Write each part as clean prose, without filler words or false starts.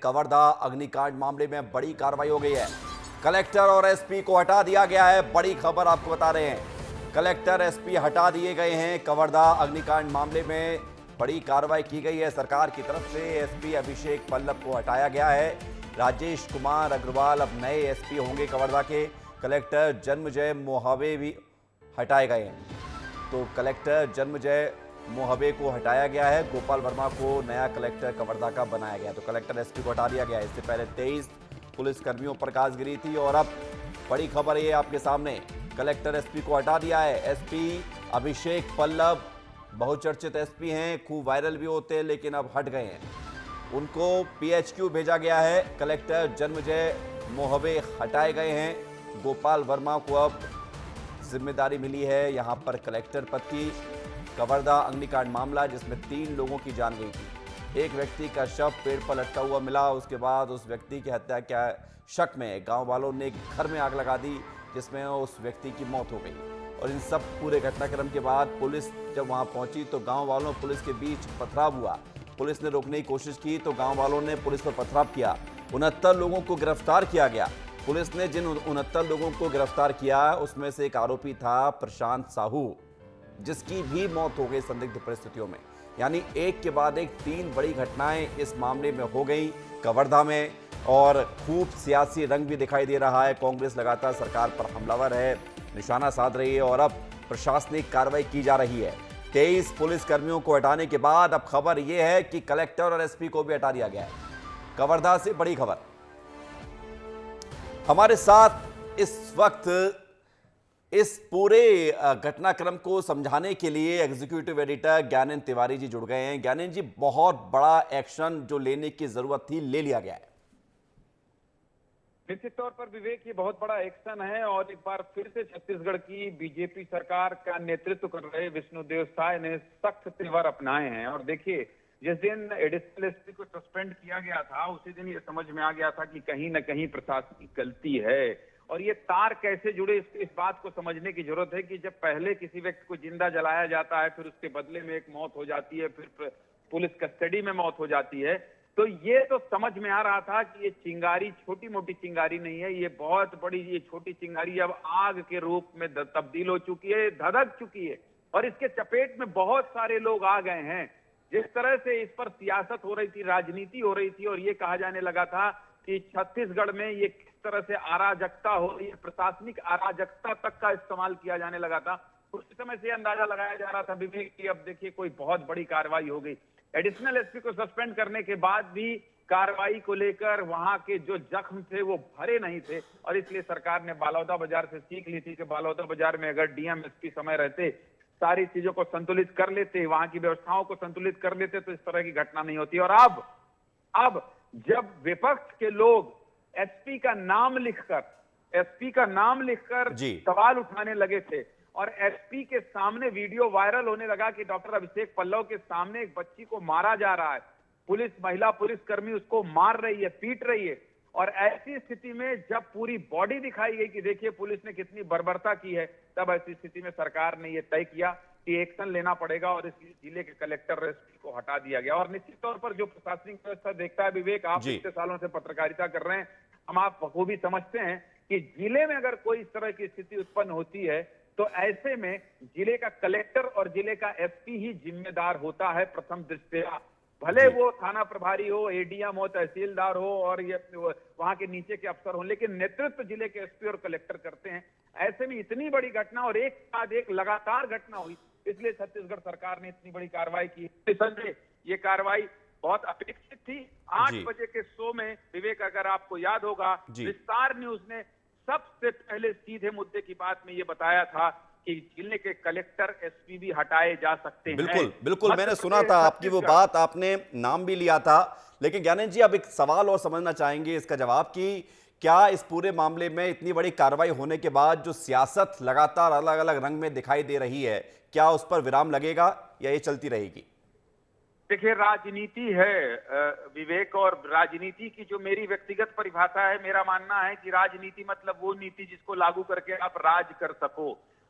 कवर्धा अग्निकांड मामले में बड़ी कार्रवाई हो गई है। कलेक्टर और एसपी को हटा दिया गया है। बड़ी खबर आपको बता रहे हैं, कलेक्टर एसपी हटा दिए गए हैं। कवर्धा अग्निकांड मामले में बड़ी कार्रवाई की गई है सरकार की तरफ से। एसपी अभिषेक पल्लव को हटाया गया है। राजेश कुमार अग्रवाल अब नए एसपी होंगे कवर्धा के। कलेक्टर जन्मजय मोहबे भी हटाए गए हैं। तो कलेक्टर जन्मजय मोहबे को हटाया गया है। गोपाल वर्मा को नया कलेक्टर कवर्धा का बनाया गया। तो कलेक्टर एसपी को हटा दिया गया है। इससे पहले 23 पुलिसकर्मियों पर काज गिरी थी और अब बड़ी खबर ये आपके सामने, कलेक्टर एसपी को हटा दिया है। एसपी अभिषेक पल्लव बहुचर्चित एसपी हैं, खूब वायरल भी होते हैं, लेकिन अब हट गए हैं। उनको पीएचक्यू भेजा गया है। कलेक्टर जन्मजय मोहबे हटाए गए हैं। गोपाल वर्मा को अब जिम्मेदारी मिली है यहां पर कलेक्टर पद की। कवर्धा अग्निकांड मामला जिसमें 3 लोगों की जान गई थी। एक व्यक्ति का शव पेड़ पर लटका हुआ मिला। उसके बाद उस व्यक्ति की हत्या के शक में गांव वालों ने घर में आग लगा दी, जिसमें उस व्यक्ति की मौत हो गई। और इन सब पूरे घटनाक्रम के बाद पुलिस जब वहां पहुंची तो गांव वालों पुलिस के बीच पथराव हुआ। पुलिस ने रोकने की कोशिश की तो गाँव वालों ने पुलिस पर पथराव किया। 69 लोगों को गिरफ्तार किया गया। पुलिस ने जिन 69 लोगों को गिरफ्तार किया उसमें से एक आरोपी था प्रशांत साहू, जिसकी भी मौत हो गई संदिग्ध परिस्थितियों में। यानी एक के बाद एक 3 बड़ी घटनाएं इस मामले में हो गई कवर्धा में। और खूब सियासी रंग भी दिखाई दे रहा है। कांग्रेस लगातार सरकार पर हमलावर है, निशाना साध रही है और अब प्रशासनिक कार्रवाई की जा रही है। 23 पुलिसकर्मियों को हटाने के बाद अब खबर यह है कि कलेक्टर और एसपी को भी हटा दिया गया है। कवर्धा से बड़ी खबर। हमारे साथ इस वक्त इस पूरे घटनाक्रम को समझाने के लिए एग्जीक्यूटिव एडिटर ज्ञानेंद्र तिवारी जी जुड़ गए हैं। ज्ञानेंद्र जी, बहुत बड़ा एक्शन जो लेने की जरूरत थी ले लिया गया है। निश्चित तौर पर विवेक, ये बहुत बड़ा एक्शन है और एक बार फिर से छत्तीसगढ़ की बीजेपी सरकार का नेतृत्व कर रहे विष्णुदेव साय ने सख्त तेवर अपनाए हैं। और देखिए, जिस दिन एडिशनल एसपी को सस्पेंड किया गया था उसी दिन ये समझ में आ गया था कि कहीं न कहीं प्रशासनिक गलती है। और ये तार कैसे जुड़े इस बात को समझने की जरूरत है कि जब पहले किसी व्यक्ति को जिंदा जलाया जाता है, फिर उसके बदले में एक मौत हो जाती है, फिर पुलिस कस्टडी में मौत हो जाती है, तो ये तो समझ में आ रहा था कि ये चिंगारी छोटी मोटी चिंगारी नहीं है, ये बहुत बड़ी, ये छोटी चिंगारी अब आग के रूप में तब्दील हो चुकी है, धधक चुकी है और इसके चपेट में बहुत सारे लोग आ गए हैं। जिस तरह से इस पर सियासत हो रही थी, राजनीति हो रही थी और ये कहा जाने लगा था कि छत्तीसगढ़ में ये किस तरह से अराजकता हो रही है, प्रशासनिक अराजकता तक का इस्तेमाल किया जाने लगा था, उस समय से अंदाजा लगाया जा रहा था विवेक कि अब देखिए कोई बहुत बड़ी कार्रवाई हो गई। एडिशनल एसपी को सस्पेंड करने के बाद भी कार्रवाई को लेकर वहां के जो जख्म थे वो भरे नहीं थे और इसलिए सरकार ने बालौदा बाजार से सीख ली थी कि बालौदा बाजार में अगर डीएम एसपी समय रहते, सारी चीजों को संतुलित कर लेते, वहां की व्यवस्थाओं को संतुलित कर लेते, तो इस तरह की घटना नहीं होती। और अब जब विपक्ष के लोग एसपी का नाम लिखकर सवाल उठाने लगे थे और एसपी के सामने वीडियो वायरल होने लगा कि डॉक्टर अभिषेक पल्लव के सामने एक बच्ची को मारा जा रहा है, महिला पुलिसकर्मी उसको मार रही है, पीट रही है, और ऐसी स्थिति में जब पूरी बॉडी दिखाई गई कि देखिए पुलिस ने कितनी बर्बरता की है, तब ऐसी स्थिति में सरकार ने यह तय किया कि एक्शन लेना पड़ेगा और इस जिले के कलेक्टर एसपी को हटा दिया गया। और निश्चित तौर पर जो प्रशासनिक व्यवस्था देखता है विवेक, आप इतने सालों से पत्रकारिता कर रहे हैं, हम आप बखूबी समझते हैं कि जिले में अगर कोई इस तरह की स्थिति उत्पन्न होती है तो ऐसे में जिले का कलेक्टर और जिले का एसपी ही जिम्मेदार होता है प्रथम दृष्टया। भले वो थाना प्रभारी हो, एडीएम हो, तहसीलदार हो और ये वहां के नीचे के अफसर हो, लेकिन नेतृत्व जिले के एसपी और कलेक्टर करते हैं। ऐसे में इतनी बड़ी घटना और एक बाद एक लगातार घटना हुई, इसलिए छत्तीसगढ़ सरकार ने इतनी बड़ी कार्रवाई की। संजय, ये कार्रवाई बहुत अपेक्षित थी। 8 बजे के शो में विवेक, अगर आपको याद होगा, विस्तार न्यूज ने सबसे पहले सीधे मुद्दे की बात में ये बताया था कि जिले के कलेक्टर एसपी भी हटाए जा सकते हैं। बिल्कुल मैंने सुना था आपकी वो बात, आपने नाम भी लिया था। लेकिन ज्ञानेंद्र जी, अब एक सवाल और समझना चाहेंगे इसका जवाब कि क्या इस पूरे मामले में इतनी बड़ी कार्रवाई होने के बाद जो सियासत लगातार अलग अलग रंग में दिखाई दे रही है, क्या उस पर विराम लगेगा या ये चलती रहेगी? देखिए, राजनीति है विवेक, और राजनीति की जो मेरी व्यक्तिगत परिभाषा है, मेरा मानना है कि राजनीति मतलब वो नीति जिसको लागू करके आप राज कर सको।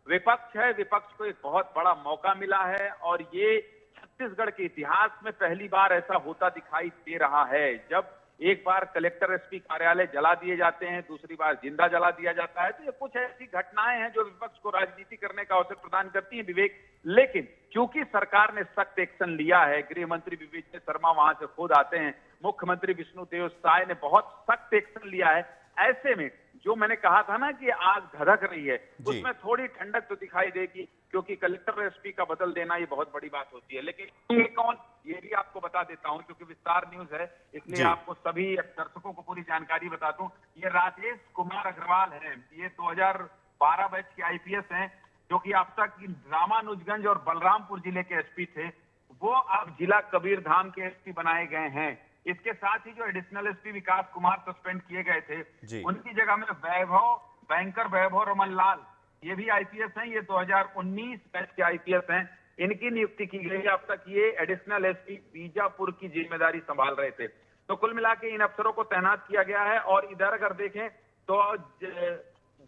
विपक्ष है, विपक्ष को एक बहुत बड़ा मौका मिला है और ये छत्तीसगढ़ के इतिहास में पहली बार ऐसा होता दिखाई दे रहा है जब एक बार कलेक्टर एसपी कार्यालय जला दिए जाते हैं, दूसरी बार जिंदा जला दिया जाता है। तो ये कुछ ऐसी घटनाएं हैं जो विपक्ष को राजनीति करने का अवसर प्रदान करती हैं विवेक। लेकिन क्योंकि सरकार ने सख्त एक्शन लिया है, गृह मंत्री विवेक शर्मा वहां से खुद आते हैं, मुख्यमंत्री विष्णुदेव साय ने बहुत सख्त एक्शन लिया है, ऐसे में जो मैंने कहा था ना कि आग धधक रही है, उसमें थोड़ी ठंडक तो दिखाई देगी, क्योंकि कलेक्टर एसपी का बदल देना ये बहुत बड़ी बात होती है। लेकिन ये कौन, ये भी आपको बता देता हूं, क्योंकि विस्तार न्यूज है इसलिए आपको सभी दर्शकों को पूरी जानकारी बता दूं। ये राजेश कुमार अग्रवाल है, ये 2012 बैच के आईपीएस हैं, जो कि अब तक रामानुजगंज और बलरामपुर जिले के एसपी थे। वो अब जिला कबीरधाम के एसपी बनाए गए हैं। इसके साथ ही जो एडिशनल एसपी विकास कुमार सस्पेंड किए गए थे, उनकी जगह में बैंकर वैभव रमन लाल, ये भी आईपीएस हैं, ये 2019 बैच के आईपीएस हैं, इनकी नियुक्ति की गई है। अब तक ये एडिशनल एसपी बीजापुर की जिम्मेदारी संभाल रहे थे। तो कुल मिला के इन अफसरों को तैनात किया गया है। और इधर अगर देखें तो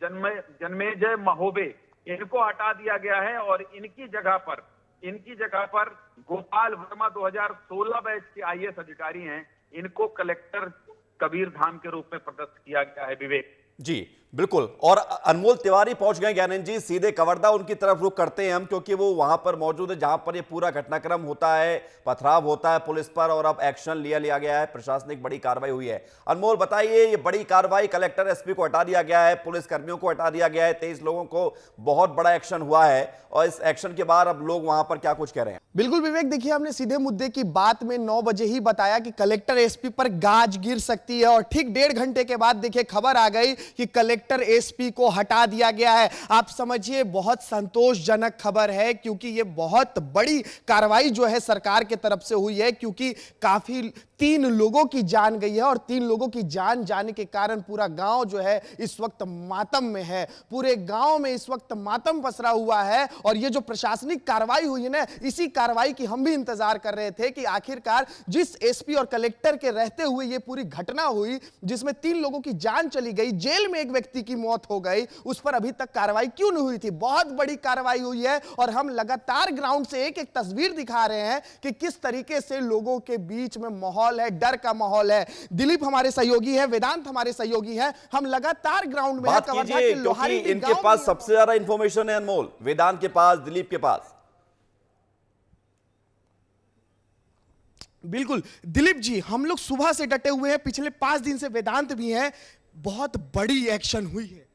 जन्मेजय महोबे, इनको हटा दिया गया है और इनकी जगह पर गोपाल वर्मा 2016 बैच के आईएएस अधिकारी हैं, इनको कलेक्टर कबीरधाम के रूप में पदस्थ किया गया है विवेक। जी बिल्कुल। और अनमोल तिवारी पहुंच गए ज्ञानंद जी, सीधे कवर्धा उनकी तरफ रुख करते हैं हम, क्योंकि वो वहां पर मौजूद है जहां पर ये पूरा घटनाक्रम होता है, पथराव होता है पुलिस पर और अब एक्शन लिया गया है, प्रशासनिक बड़ी कार्रवाई हुई है। अनमोल बताइए, ये बड़ी कार्रवाई, कलेक्टर एसपी को हटा दिया गया है, पुलिस कर्मियों को हटा दिया गया है, 23 लोगों को, बहुत बड़ा एक्शन हुआ है और इस एक्शन के बाद अब लोग वहां पर क्या कुछ कह रहे हैं? बिल्कुल विवेक, देखिए हमने सीधे मुद्दे की बात में 9 बजे ही बताया कि कलेक्टर एसपी पर गाज गिर सकती है और ठीक 1.5 घंटे के बाद देखिए खबर आ गई कि कलेक्टर एसपी को हटा दिया गया है। आप समझिए बहुत संतोषजनक खबर है, क्योंकि ये बहुत बड़ी कार्रवाई जो है सरकार की तरफ से हुई है, क्योंकि काफी 3 लोगों की जान गई है और 3 लोगों की जान जाने के कारण पूरा गांव जो है इस वक्त मातम में है, पूरे गांव में इस वक्त मातम पसरा हुआ है। और ये जो प्रशासनिक कार्रवाई हुई है ना, इसी कार्रवाई की हम भी इंतजार कर रहे थे कि आखिरकार जिस एसपी और कलेक्टर के रहते हुए ये पूरी घटना हुई, जिसमें 3 लोगों की जान चली गई, जेल में एक व्यक्ति की मौत हो गई, उस पर अभी तक कार्रवाई क्यों नहीं हुई थी? बहुत बड़ी कार्रवाई हुई है और हम लगातार ग्राउंड से एक एक तस्वीर दिखा रहे हैं कि किस तरीके से लोगों के बीच में माहौल है, डर का माहौल है। दिलीप हमारे सहयोगी है, वेदांत हमारे सहयोगी है, हम लगातार ग्राउंड में कवर्धा के लोहारी, इनके पास सबसे ज्यादा इंफॉर्मेशन है अनमोल, वेदांत के पास, दिलीप के पास। बिल्कुल दिलीप जी, हम लोग सुबह से डटे हुए हैं, पिछले 5 दिन से वेदांत भी हैं, बहुत बड़ी एक्शन हुई है।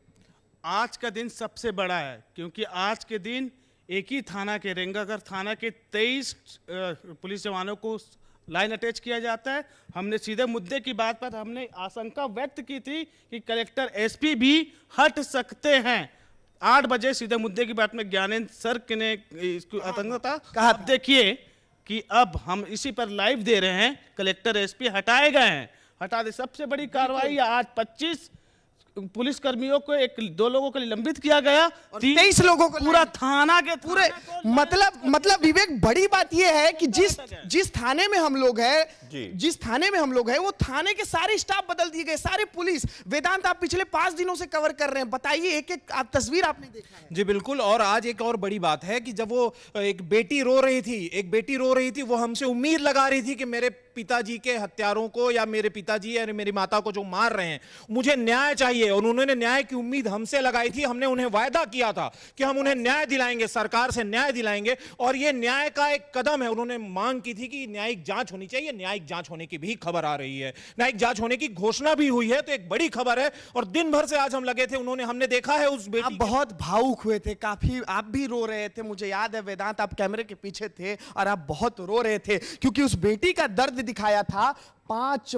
आज का दिन सबसे बड़ा है, क्योंकि आज के दिन एक ही थाना के, रेंगागढ़ थाना के 23 पुलिस जवानों को लाइन अटैच किया जाता है। हमने सीधे मुद्दे की बात पर हमने आशंका व्यक्त की थी कि कलेक्टर एसपी भी हट सकते हैं। 8 बजे सीधे मुद्दे की बात में ज्ञानेंद्र सर ने इसको आतंकता कहा। देखिए कि अब हम इसी पर लाइव दे रहे हैं, कलेक्टर एसपी हटाए गए हैं, हटा दे। सबसे बड़ी कार्रवाई आज 25 पुलिस कर्मियों को, 2 लोगों को निलंबित किया गया और 23 लोगों को, पूरा थाना के पूरे मतलब विवेक, बड़ी बात यह है कि जिस थाने में हम लोग हैं वो थाने के सारे स्टाफ बदल दिए गए, सारे पुलिस। वेदांत, आप पिछले 5 दिनों से कवर कर रहे हैं, बताइए एक एक आप तस्वीर आपने देखा है। जी बिल्कुल। और आज एक और बड़ी बात है कि जब वो एक बेटी रो रही थी, वो हमसे उम्मीद लगा रही थी कि मेरे पिताजी के हत्यारों को या मेरे पिताजी या मेरी माता को जो मार रहे हैं, मुझे न्याय चाहिए। और उन्होंने न्याय की उम्मीद हमसे लगाई थी। हमने उन्हें वायदा किया था कि हम उन्हें न्याय दिलाएंगे, सरकार से न्याय दिलाएंगे। और ये न्याय का एक कदम है। उन्होंने मांग की थी कि न्यायिक जांच होनी चाहिए, न्यायिक जांच होने की भी खबर आ रही है, न्यायिक जांच होने की घोषणा भी हुई है। तो एक बड़ी खबर है। और दिन भर से आज हम लगे थे, हमने देखा है उस बेटी, आप बहुत भावुक हुए थे, काफी आप भी रो रहे थे, मुझे याद है वेदांत, आप कैमरे के पीछे थे और आप बहुत रो रहे थे, क्योंकि उस बेटी का दर्द दिखाया था। 5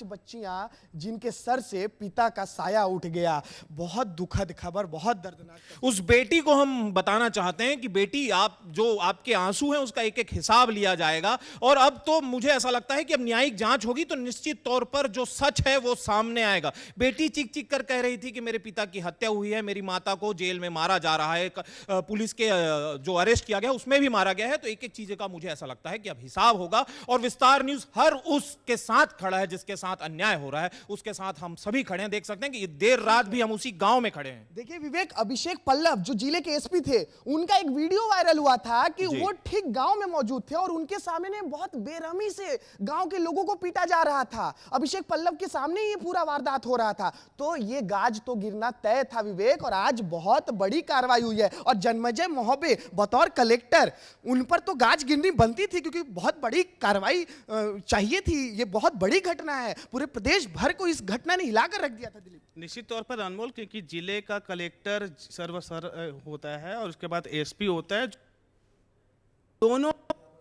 बच्चियां जिनके सर से पिता का साया उठ गया। बहुत दुखद खबर, बहुत दर्दनाक। उस बेटी को हम बताना चाहते हैं कि बेटी, आप जो आपके आंसू हैं उसका एक एक हिसाब लिया जाएगा। और अब तो मुझे ऐसा लगता है कि अब न्यायिक जांच होगी तो निश्चित तौर पर जो सच है वो सामने आएगा। बेटी चीख चीख कर कह रही थी कि मेरे पिता की हत्या हुई है, मेरी माता को जेल में मारा जा रहा है, पुलिस के जो अरेस्ट किया गया उसमें भी मारा गया है। तो एक एक चीज का मुझे ऐसा लगता है कि अब हिसाब होगा। और विस्तार न्यूज हर उसके साथ खड़ा है, जिसके साथ अन्याय हो रहा है उसके साथ हम सभी खड़े हैं। देख सकते हैं कि देर रात भी हम उसी गांव में खड़े हैं। देखिए विवेक, अभिषेक पल्लव जो जिले के एसपी थे, उनका एक वीडियो वायरल हुआ था कि वो ठीक गांव में मौजूद थे और उनके सामने बहुत बेरहमी से गांव के लोगों को पीटा जा रहा था। अभिषेक पल्लव के सामने ये पूरा वारदात हो रहा था। तो ये गाज तो गिरना तय था विवेक, और आज बहुत बड़ी कार्रवाई हुई है। और जन्मजय मोहबे बतौर कलेक्टर, उन पर तो गाज गिरनी बनती थी, क्योंकि बहुत बड़ी कार्रवाई चाहिए थी। ये बहुत बड़ी घटना है, पूरे प्रदेश भर को इस घटना ने हिलाकर रख दिया था। दिलीप, निश्चित तौर पर अनमोल, क्योंकि जिले का कलेक्टर सर्वसर होता है और उसके बाद एसपी होता है। दोनों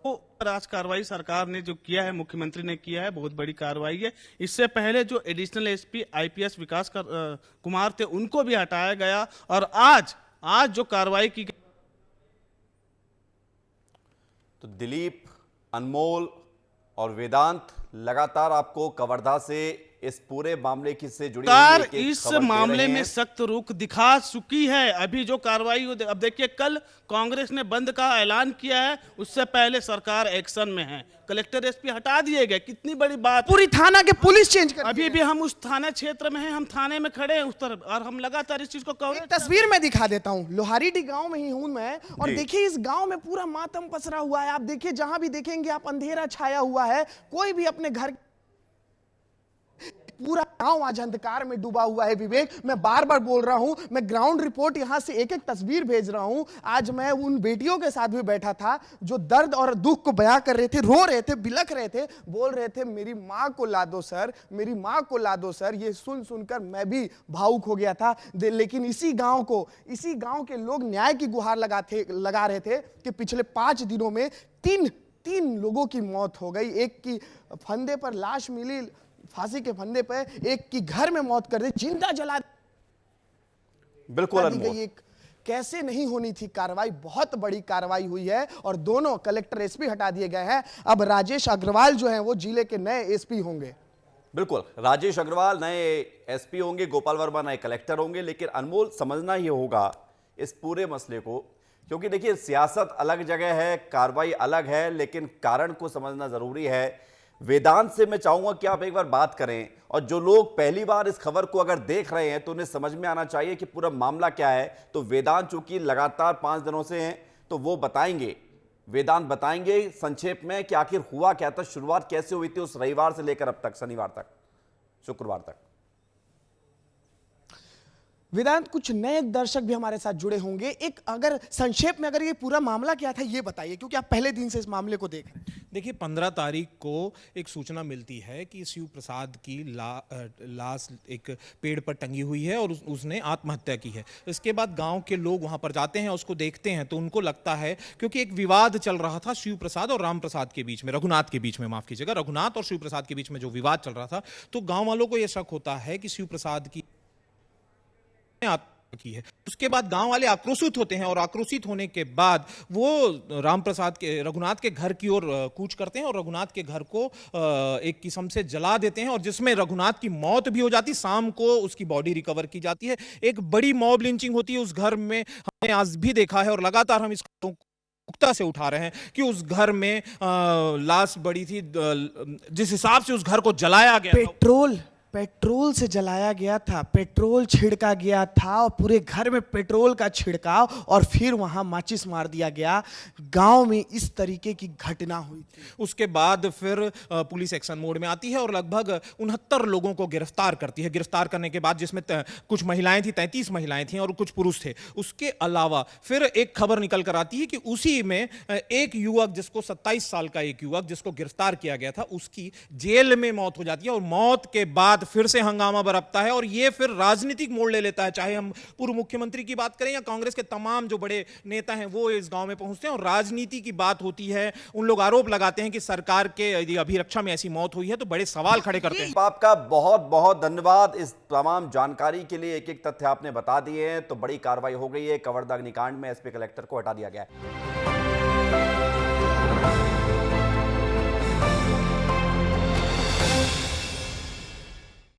को आज कार्रवाई सरकार ने जो किया है, मुख्यमंत्री ने किया है, बहुत बड़ी कार्रवाई है। इससे पहले जो एडिशनल एसपी आईपीएस विकास कुमार थे, उनको भी हटाया गया। और आज जो कार्रवाई की गई। तो दिलीप, अनमोल और वेदांत लगातार आपको कवर्धा से इस पूरे मामले की से जुड़ी सरकार एक-एक इस खबर दे मामले रहे में हैं। सख्त रुख दिखा चुकी है। अभी जो कार्रवाई अब देखिए, कल कांग्रेस ने बंद का ऐलान किया है, उससे पहले सरकार एक्शन में है। कलेक्टर एसपी हटा दिए गए, कितनी बड़ी बात। पूरी थाना के पुलिस चेंज कर अभी भी हम उस थाना क्षेत्र में हैं, हम थाने में खड़े हैं उस तरफ, और हम लगातार इस चीज को कवर। एक तस्वीर में दिखा देता हूं, लोहारीडी गांव में ही हूं मैं, और जी। देखिए इस गांव में पूरा मातम पसरा हुआ है। आप देखिए, जहां भी देखेंगे आप, अंधेरा छाया हुआ है। कोई भी अपने घर, पूरा गांव आज अंधकार में डूबा हुआ है। विवेक, मैं बार बार बोल रहा हूं, मैं ग्राउंड रिपोर्ट यहां से एक एक तस्वीर भेज रहा हूं। आज मैं उन बेटियों के साथ भी बैठा था जो दर्द और दुख को बयां कर रहे थे, रो रहे थे, बिलख रहे थे, बोल रहे थे मेरी मां को ला दो सर, मेरी मां को ला दो सर। ये सुन सुनकर मैं भी भावुक हो गया था। लेकिन इसी गांव के लोग न्याय की गुहार लगा रहे थे कि पिछले 5 दिनों में तीन लोगों की मौत हो गई। एक की फंदे पर लाश मिली, फांसी के फंदे पर, एक की घर में मौत कर दी, जिंदा जला बिल्कुल दी अनमोल। गई। एक कैसे नहीं होनी थी कार्रवाई, बहुत बड़ी कार्रवाई हुई है और दोनों कलेक्टर एसपी हटा दिए गए हैं। अब राजेश अग्रवाल जो हैं वो जिले के नए एसपी होंगे। बिल्कुल, राजेश अग्रवाल नए एसपी होंगे, गोपाल वर्मा नए कलेक्टर होंगे। लेकिन अनमोल, समझना ये होगा इस पूरे मसले को, क्योंकि देखिए सियासत अलग जगह है, कार्रवाई अलग है, लेकिन कारण को समझना जरूरी है। वेदांत से मैं चाहूंगा कि आप एक बार बात करें, और जो लोग पहली बार इस खबर को अगर देख रहे हैं तो उन्हें समझ में आना चाहिए कि पूरा मामला क्या है। तो वेदांत चूंकि लगातार 5 दिनों से हैं, तो वो बताएंगे, वेदांत बताएंगे संक्षेप में कि आखिर हुआ क्या था, शुरुआत कैसे हुई थी उस रविवार से लेकर अब तक, शनिवार तक, शुक्रवार तक। वेदांत, कुछ नए दर्शक भी हमारे साथ जुड़े होंगे, एक अगर संक्षेप में अगर ये पूरा मामला क्या था ये बताइए, क्योंकि आप पहले दिन से इस मामले को देख रहे हैं। देखिए, 15 तारीख को एक सूचना मिलती है कि शिव प्रसाद की लाश एक पेड़ पर टंगी हुई है और उसने आत्महत्या की है। इसके बाद गांव के लोग वहां पर जाते हैं, उसको देखते हैं, तो उनको लगता है, क्योंकि एक विवाद चल रहा था शिव प्रसाद और राम प्रसाद के बीच में, रघुनाथ के बीच में, माफ कीजिएगा, रघुनाथ और शिव प्रसाद के बीच में जो विवाद चल रहा था, तो गांव वालों को यह शक होता है कि शिव प्रसाद की है। उसके बाद गांव वाले आक्रोशित होते हैं और आक्रोशित होने के बाद वो राम प्रसाद के, रघुनाथ के घर की ओर कूच करते हैं और रघुनाथ के घर को एक किस्म से जला देते हैं, और जिसमें रघुनाथ की मौत भी हो जाती। शाम को उसकी बॉडी रिकवर की जाती है। एक बड़ी मॉब लिंचिंग होती है उस घर में, हमने आज भी देखा है और लगातार हम इसको पुख्ता से उठा रहे हैं कि उस घर में लाश बड़ी थी, जिस हिसाब से उस घर को जलाया गया, पेट्रोल से जलाया गया था, पेट्रोल छिड़का गया था और पूरे घर में पेट्रोल का छिड़काव, और फिर वहां माचिस मार दिया गया। गांव में इस तरीके की घटना हुई थी। उसके बाद फिर पुलिस एक्शन मोड में आती है और लगभग 69 लोगों को गिरफ्तार करती है। गिरफ्तार करने के बाद, जिसमें कुछ महिलाएं थी, 33 महिलाएं थी और कुछ पुरुष थे। उसके अलावा फिर एक खबर निकल कर आती है कि उसी में एक युवक, जिसको 27 साल का एक युवक जिसको गिरफ्तार किया गया था, उसकी जेल में मौत हो जाती है। और मौत के बाद फिर से हंगामा बरपता है और यह फिर राजनीतिक मोड़ ले लेता है। चाहे हम पूर्व मुख्यमंत्री की बात करें या कांग्रेस के तमाम जो बड़े नेता हैं, वो इस गांव में पहुंचते हैं और राजनीति की बात होती है। उन लोग आरोप लगाते हैं कि सरकार के अभिरक्षा में ऐसी मौत हुई है, तो बड़े सवाल खड़े करते हैं। आपका बहुत बहुत धन्यवाद इस तमाम जानकारी के लिए। एक एक तथ्य आपने बता दिए हैं। तो बड़ी कार्रवाई हो गई है, कवर्धा अग्निकांड में एसपी कलेक्टर को हटा दिया गया है।